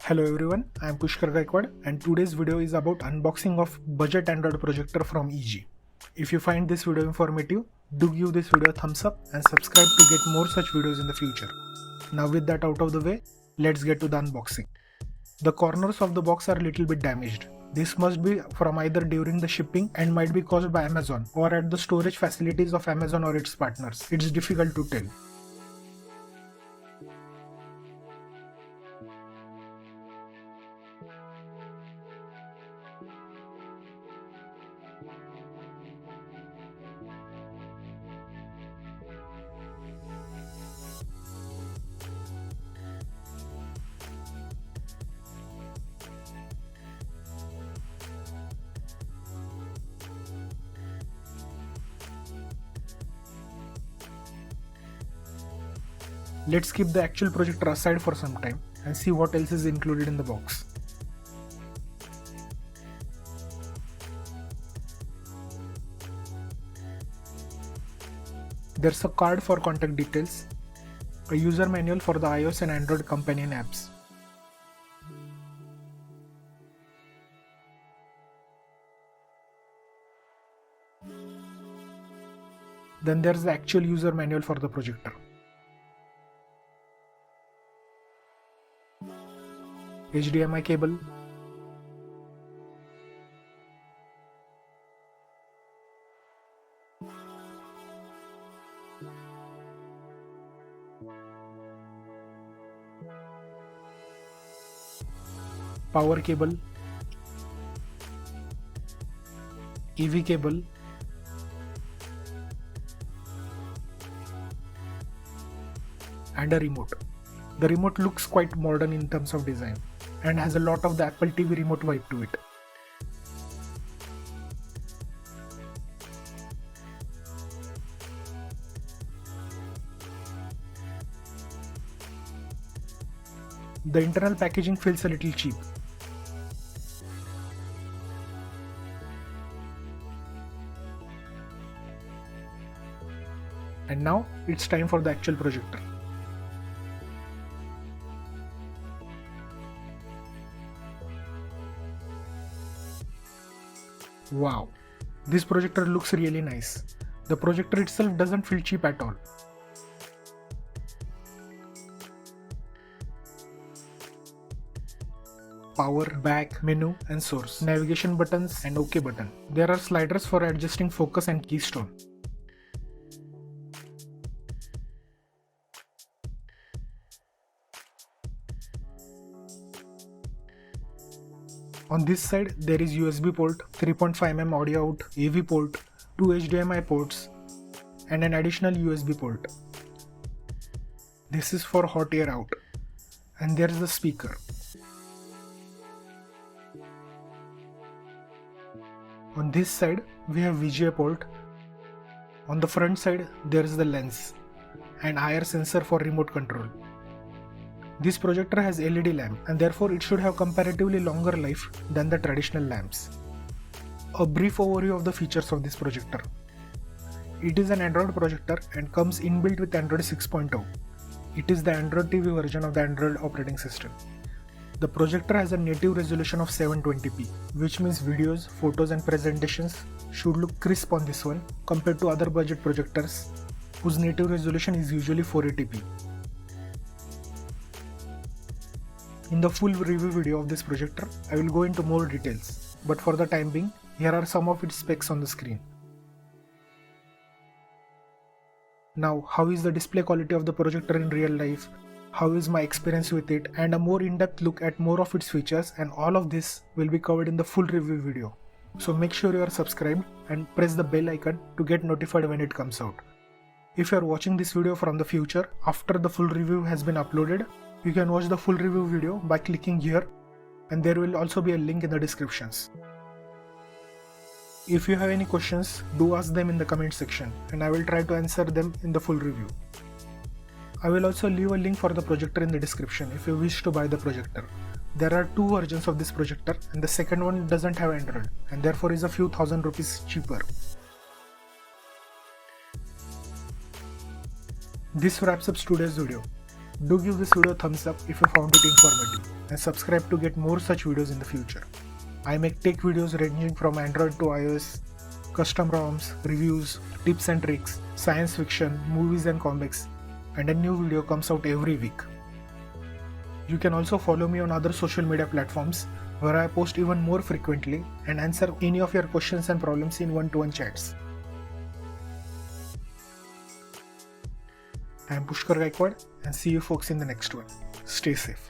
Hello everyone, I am Pushkar Gaikwad and today's video is about unboxing of budget Android projector from EG. If you find this video informative, do give this video a thumbs up and subscribe to get more such videos in the future. Now with that out of the way, let's get to the unboxing. The corners of the box are a little bit damaged. This must be from either during the shipping and might be caused by Amazon or at the storage facilities of Amazon or its partners. It's difficult to tell. Let's keep the actual projector aside for some time and see what else is included in the box. There's a card for contact details, a user manual for the iOS and Android companion apps. Then there's the actual user manual for the projector. HDMI cable, power cable, EV cable, and a remote. The remote looks quite modern in terms of design and has a lot of the Apple TV remote vibe to it. The internal packaging feels a little cheap. And now it's time for the actual projector. Wow, this projector looks really nice. The projector itself doesn't feel cheap at all. Power, back, menu and source, navigation buttons and OK button. There are sliders for adjusting focus and keystone. On this side there is USB port, 3.5mm audio out, AV port, 2 HDMI ports and an additional USB port. This is for hot air out. And there is the speaker. On this side we have VGA port. On the front side there is the lens and IR sensor for remote control. This projector has LED lamp and therefore it should have comparatively longer life than the traditional lamps. A brief overview of the features of this projector. It is an Android projector and comes inbuilt with Android 6.0. It is the Android TV version of the Android operating system. The projector has a native resolution of 720p, which means videos, photos and presentations should look crisp on this one compared to other budget projectors whose native resolution is usually 480p. In the full review video of this projector, I will go into more details, but for the time being, here are some of its specs on the screen. Now, how is the display quality of the projector in real life? How is my experience with it? And a more in-depth look at more of its features, and all of this will be covered in the full review video. So make sure you are subscribed and press the bell icon to get notified when it comes out. If you are watching this video from the future, after the full review has been uploaded, you can watch the full review video by clicking here, and there will also be a link in the descriptions. If you have any questions, do ask them in the comment section and I will try to answer them in the full review. I will also leave a link for the projector in the description if you wish to buy the projector. There are two versions of this projector and the second one doesn't have Android and therefore is a few thousand rupees cheaper. This wraps up today's video. Do give this video a thumbs up if you found it informative and subscribe to get more such videos in the future. I make tech videos ranging from Android to iOS, custom ROMs, reviews, tips and tricks, science fiction, movies and comics, and a new video comes out every week. You can also follow me on other social media platforms where I post even more frequently and answer any of your questions and problems in one-to-one chats. I am Pushkar Gaikwad and see you folks in the next one. Stay safe.